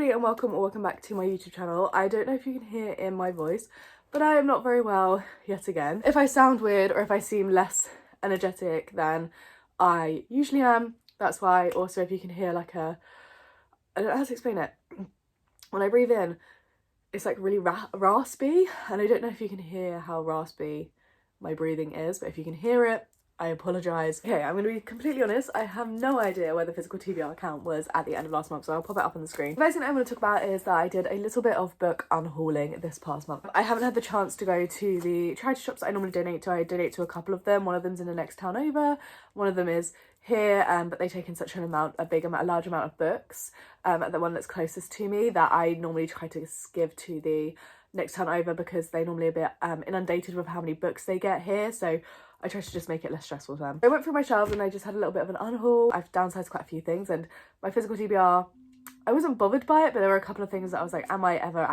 everybody and welcome back to my YouTube channel. I don't know if you can hear in my voice, but I am not very well yet again. If I sound weird or if I seem less energetic than I usually am, that's why. Also, if you can hear like I don't know how to explain it. When I breathe in, it's like really raspy, and I don't know if you can hear how raspy my breathing is, but if you can hear it, I apologise. Okay, I'm going to be completely honest, I have no idea where the physical TBR count was at the end of last month, so I'll pop it up on the screen. The first thing I'm going to talk about is that I did a little bit of book unhauling this past month. I haven't had the chance to go to the charity shops that I normally donate to. I donate to a couple of them. One of them's in the next town over, one of them is here, but they take in such a large amount of books, the one that's closest to me, that I normally try to give to the next town over because they normally a bit inundated with how many books they get here, so I try to just make it less stressful for them. I went through my shelves and I just had a little bit of an unhaul. I've downsized quite a few things, and my physical TBR, I wasn't bothered by it, but there were a couple of things that I was like, am I ever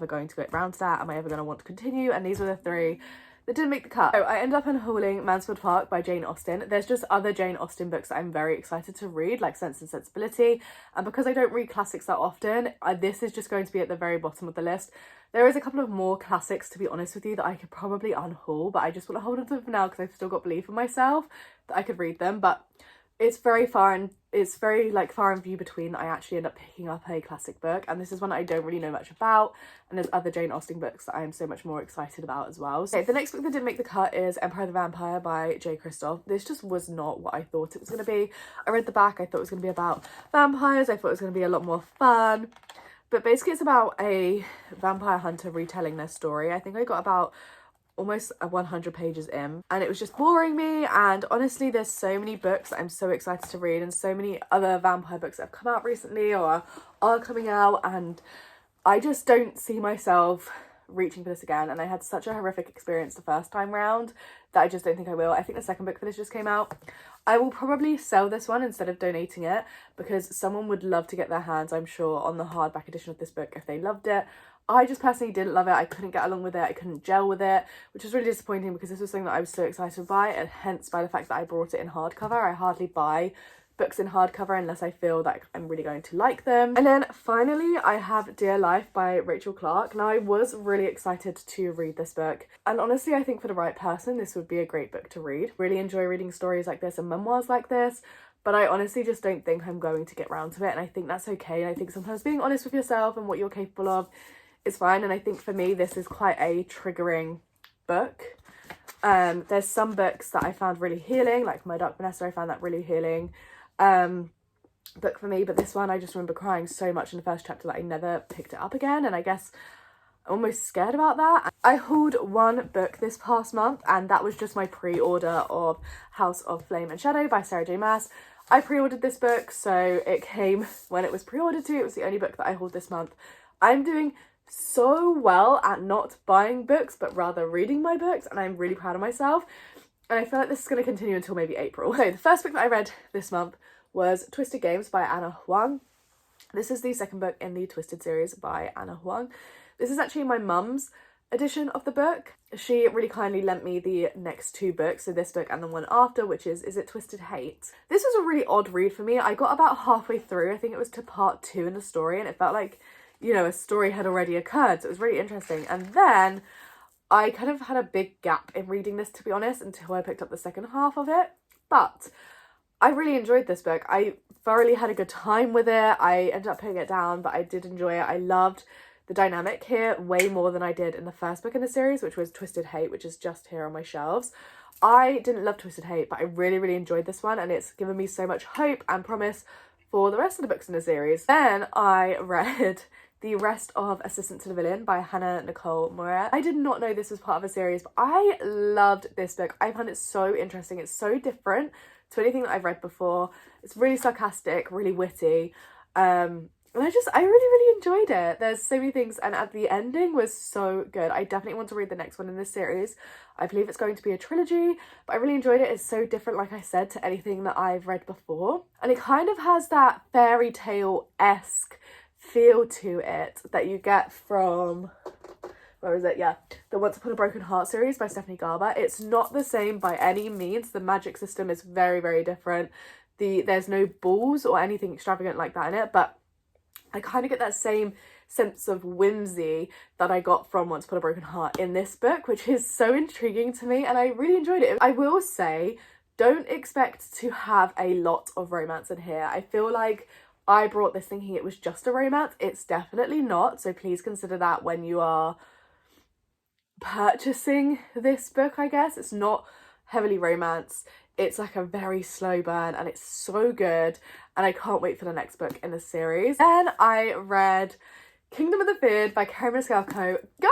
going to get round to that? Am I ever going to want to continue? And these were the three that didn't make the cut. So I ended up unhauling Mansfield Park by Jane Austen. There's just other Jane Austen books that I'm very excited to read, like Sense and Sensibility. And because I don't read classics that often, this is just going to be at the very bottom of the list. There is a couple of more classics, to be honest with you, that I could probably unhaul, but I just want to hold on to them for now because I've still got belief in myself that I could read them. But it's very far and it's very far and few between that I actually end up picking up a classic book, and this is one I don't really know much about, and there's other Jane Austen books that I am so much more excited about as well. So the next book that didn't make the cut is Empire the Vampire by J. Kristoff. This just was not what I thought it was going to be. I read the back, I thought it was going to be about vampires, I thought it was going to be a lot more fun. But basically it's about a vampire hunter retelling their story. I think I got about almost 100 pages in, and it was just boring me. And honestly, there's so many books that I'm so excited to read, and so many other vampire books that have come out recently or are coming out, and I just don't see myself reaching for this again. And I had such a horrific experience the first time round that I just don't think I will. I think the second book for this just came out. I will probably sell this one instead of donating it, because someone would love to get their hands, I'm sure, on the hardback edition of this book if they loved it. I just personally didn't love it. I couldn't get along with it. I couldn't gel with it, which was really disappointing because this was something that I was so excited by, and hence by the fact that I brought it in hardcover. I hardly buy books in hardcover unless I feel that I'm really going to like them. And then finally I have Dear Life by Rachel Clark. Now I was really excited to read this book, and honestly I think for the right person this would be a great book to read. Really enjoy reading stories like this and memoirs like this, but I honestly just don't think I'm going to get round to it, and I think that's okay. And I think sometimes being honest with yourself and what you're capable of is fine, and I think for me this is quite a triggering book. There's some books that I found really healing, like My Dark Vanessa. I found that really healing book for me, but this one I just remember crying so much in the first chapter that I never picked it up again, and I guess I'm almost scared about that. I hauled one book this past month, and that was just my pre-order of House of Flame and Shadow by Sarah J Maas. I pre-ordered this book, so it came when it was pre-ordered to. It was the only book that I hauled this month. I'm doing so well at not buying books but rather reading my books, and I'm really proud of myself, and I feel like this is going to continue until maybe April. So the first book that I read this month was Twisted Games by Anna Huang. This is the second book in the Twisted series by Anna Huang. This is actually my mum's edition of the book. She really kindly lent me the next two books, so this book and the one after, which is It Twisted Hate? This was a really odd read for me. I got about halfway through, I think it was to part 2 in the story, and it felt like, you know, a story had already occurred, so it was really interesting. And then I kind of had a big gap in reading this, to be honest, until I picked up the second half of it. But I really enjoyed this book. I thoroughly had a good time with it. I ended up putting it down, but I did enjoy it. I loved the dynamic here way more than I did in the first book in the series, which was Twisted Hate, which is just here on my shelves. I didn't love Twisted Hate, but I really, really enjoyed this one, and it's given me so much hope and promise for the rest of the books in the series. Then I read the rest of Assistant to the Villain by Hannah Nicole Moret. I did not know this was part of a series, but I loved this book. I found it so interesting. It's so different to anything that I've read before. It's really sarcastic, really witty, and I really enjoyed it. There's so many things, and the ending was so good. I definitely want to read the next one in this series. I believe it's going to be a trilogy, but I really enjoyed it. It's so different, like I said, to anything that I've read before, and it kind of has that fairy tale-esque feel to it that you get from, where is it? Yeah, the Once Upon a Broken Heart series by Stephanie Garber. It's not the same by any means. The magic system is very, very different. There's no balls or anything extravagant like that in it, but I kind of get that same sense of whimsy that I got from Once Upon a Broken Heart in this book, which is so intriguing to me, and I really enjoyed it. I will say, don't expect to have a lot of romance in here. I feel like I brought this thinking it was just a romance. It's definitely not, so please consider that when you are purchasing this book, I guess. It's not heavily romance. It's like a very slow burn, and it's so good, and I can't wait for the next book in the series. Then I read Kingdom of the Feared by Kerry Mascalco. Guys,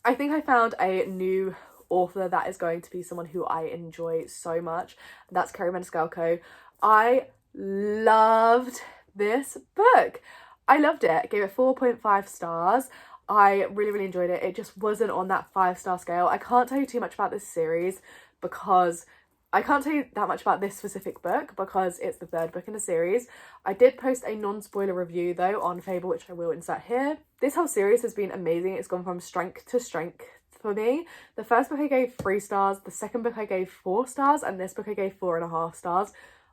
I think I found a new author that is going to be someone who I enjoy so much. That's Kerry Mascalco. I loved this book. I loved it. I gave it 4.5 stars. I really enjoyed it. It just wasn't on that 5-star scale. I can't tell you too much about this series because I can't tell you that much about this specific book because it's the 3rd book in the series. I did post a non-spoiler review though on Fable, which I will insert here. This whole series has been amazing. It's gone from strength to strength for me. The first book I gave 3 stars, the second book I gave 4 stars, and this book I gave 4.5 stars.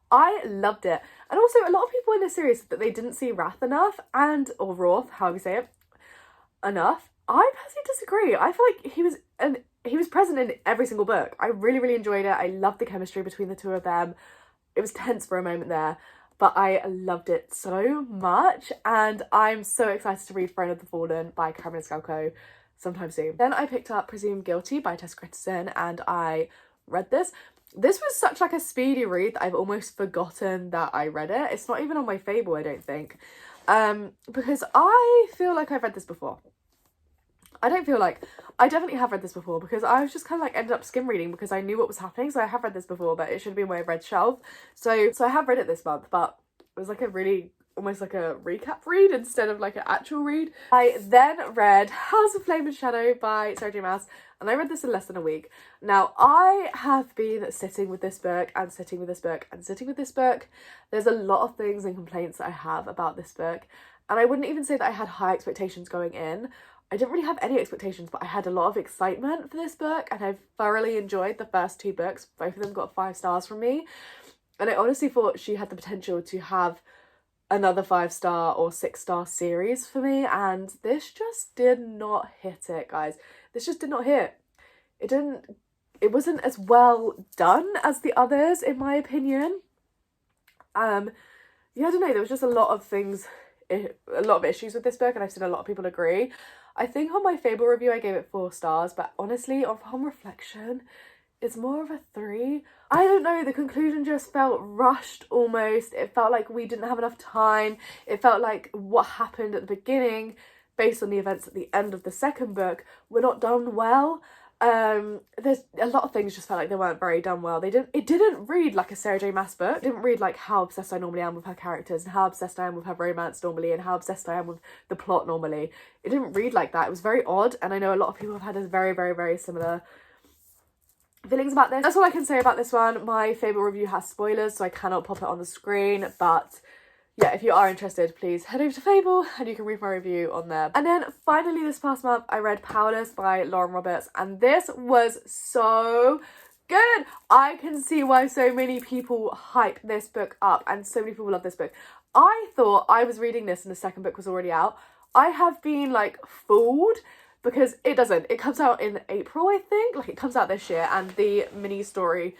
I loved it. And also a lot of people in this series said that they didn't see Wrath enough, or Wrath, however you say it, enough. I personally disagree. I feel like he was present in every single book. I really enjoyed it. I loved the chemistry between the two of them. It was tense for a moment there, but I loved it so much, and I'm so excited to read Throne of the Fallen by Kerry Mascalco sometime soon. Then I picked up Presumed Guilty by Tessa Christensen, and I read this. This was such like a speedy read that I've almost forgotten that I read it. It's not even on my Fable, I don't think, because I feel like I've read this before. I definitely have read this before because I was just kind of like ended up skim reading because I knew what was happening. So I have read this before, but it should have been my red shelf. So I have read it this month, but it was like a really almost like a recap read instead of like an actual read. I then read House of Flame and Shadow by Sarah J Maas, and I read this in less than a week. Now I have been sitting with this book and sitting with this book and sitting with this book. There's a lot of things and complaints that I have about this book, and I wouldn't even say that I had high expectations going in. I didn't really have any expectations, but I had a lot of excitement for this book, and I've thoroughly enjoyed the first 2 books. Both of them got 5 stars from me, and I honestly thought she had the potential to have another 5-star or 6-star series for me, and this just did not hit it, guys. This just did not hit. It wasn't as well done as the others, in my opinion. Yeah, I don't know, there was just a lot of issues with this book, and I've seen a lot of people agree. I think on my Fable review I gave it 4 stars, but honestly, upon reflection, it's more of a 3. I don't know, the conclusion just felt rushed almost. It felt like we didn't have enough time. It felt like what happened at the beginning, based on the events at the end of the second book, were not done well. There's a lot of things just felt like they weren't very done well. It didn't read like a Sarah J Maas book. It didn't read like how obsessed I normally am with her characters and how obsessed I am with her romance normally and how obsessed I am with the plot normally. It didn't read like that. It was very odd, and I know a lot of people have had a very similar feelings about this. That's all I can say about this one. My Fable review has spoilers, so I cannot pop it on the screen, but yeah, if you are interested, please head over to Fable and you can read my review on there. And then finally this past month, I read Powerless by Lauren Roberts, and this was so good. I can see why so many people hype this book up and so many people love this book. I thought I was reading this and the second book was already out. I have been like fooled because it doesn't. It comes out in April, I think. Like, it comes out this year, and the mini story,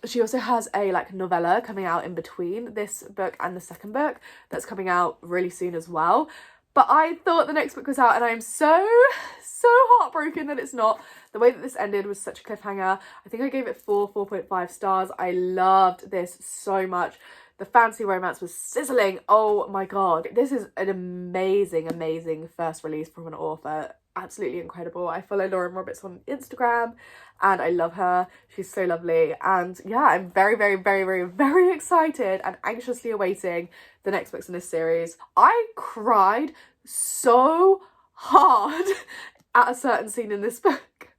she also has a like novella coming out in between this book and the second book that's coming out really soon as well. But I thought the next book was out, and I am so heartbroken that it's not. The way that this ended was such a cliffhanger. I think I gave it 4.5 stars. I loved this so much. The fantasy romance was sizzling. Oh my god. This is an amazing first release from an author. Absolutely incredible. I follow Lauren Roberts on Instagram and I love her. She's so lovely, and yeah, I'm very excited and anxiously awaiting the next books in this series. I cried so hard at a certain scene in this book.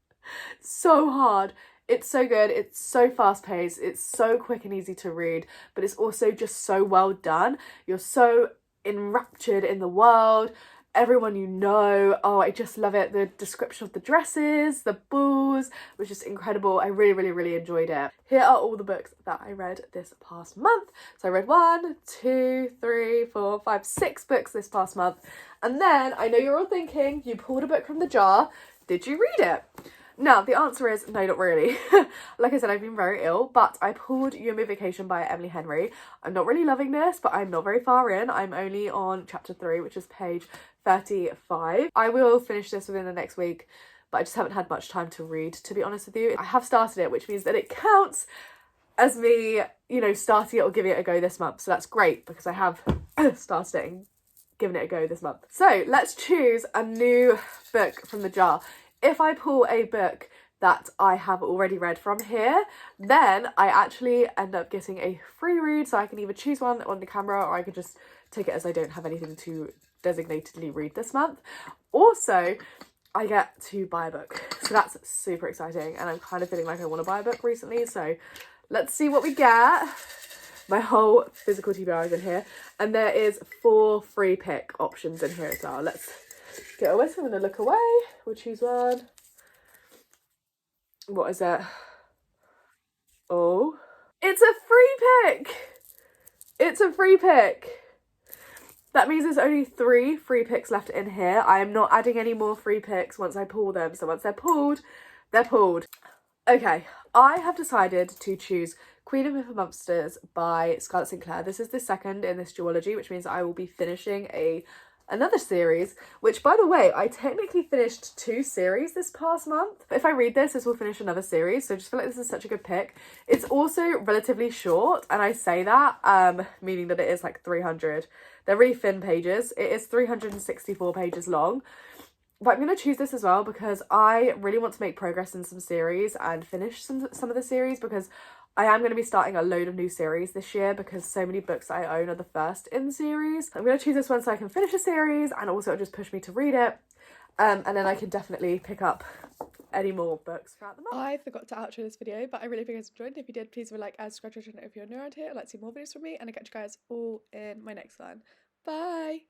So hard. It's so good. It's so fast paced. It's so quick and easy to read, but it's also just so well done. You're so enraptured in the world. everyone you know. Oh, I just love it. The description of the dresses, the balls was just incredible. I really, really, really enjoyed it. Here are all the books that I read this past month. So I read 1, 2, 3, 4, 5, 6 books this past month. And then I know you're all thinking, you pulled a book from the jar. Did you read it? Now, the answer is no, not really. Like I said, I've been very ill, but I pulled You and Me Vacation by Emily Henry. I'm not really loving this, but I'm not very far in. I'm only on chapter 3, which is page 35. I will finish this within the next week, but I just haven't had much time to read, to be honest with you. I have started it, which means that it counts as me, you know, starting it or giving it a go this month. So that's great because I have started it and given it a go this month. So let's choose a new book from the jar. If I pull a book that I have already read from here, then I actually end up getting a free read, so I can either choose one on the camera or I could just take it as I don't have anything to designatedly read this month. Also, I get to buy a book, so that's super exciting, and I'm kind of feeling like I want to buy a book recently, so let's see what we get. My whole physical TBR is in here, and there is 4 free pick options in here as well. Let's get away, so I'm going to look away. We'll choose one. What is it? Oh, it's a free pick. It's a free pick. That means there's only 3 free picks left in here. I am not adding any more free picks once I pull them. So once they're pulled, they're pulled. Okay, I have decided to choose Queen of Myth Monsters by Scarlett Sinclair. This is the second in this duology, which means I will be finishing another series, which, by the way, I technically finished 2 series this past month. If I read this, this will finish another series, so I just feel like this is such a good pick. It's also relatively short, and I say that, meaning that it is like 300. They're really thin pages. It is 364 pages long. But I'm going to choose this as well because I really want to make progress in some series and finish some of the series, because I am going to be starting a load of new series this year because so many books I own are the first in the series. I'm going to choose this one so I can finish a series, and also it'll just push me to read it. And then I can definitely pick up any more books throughout the month. I forgot to outro this video, but I really hope you guys enjoyed. If you did, please leave a like and subscribe to the channel if you're new around here. I'd like to see more videos from me, and I'll catch you guys all in my next one. Bye!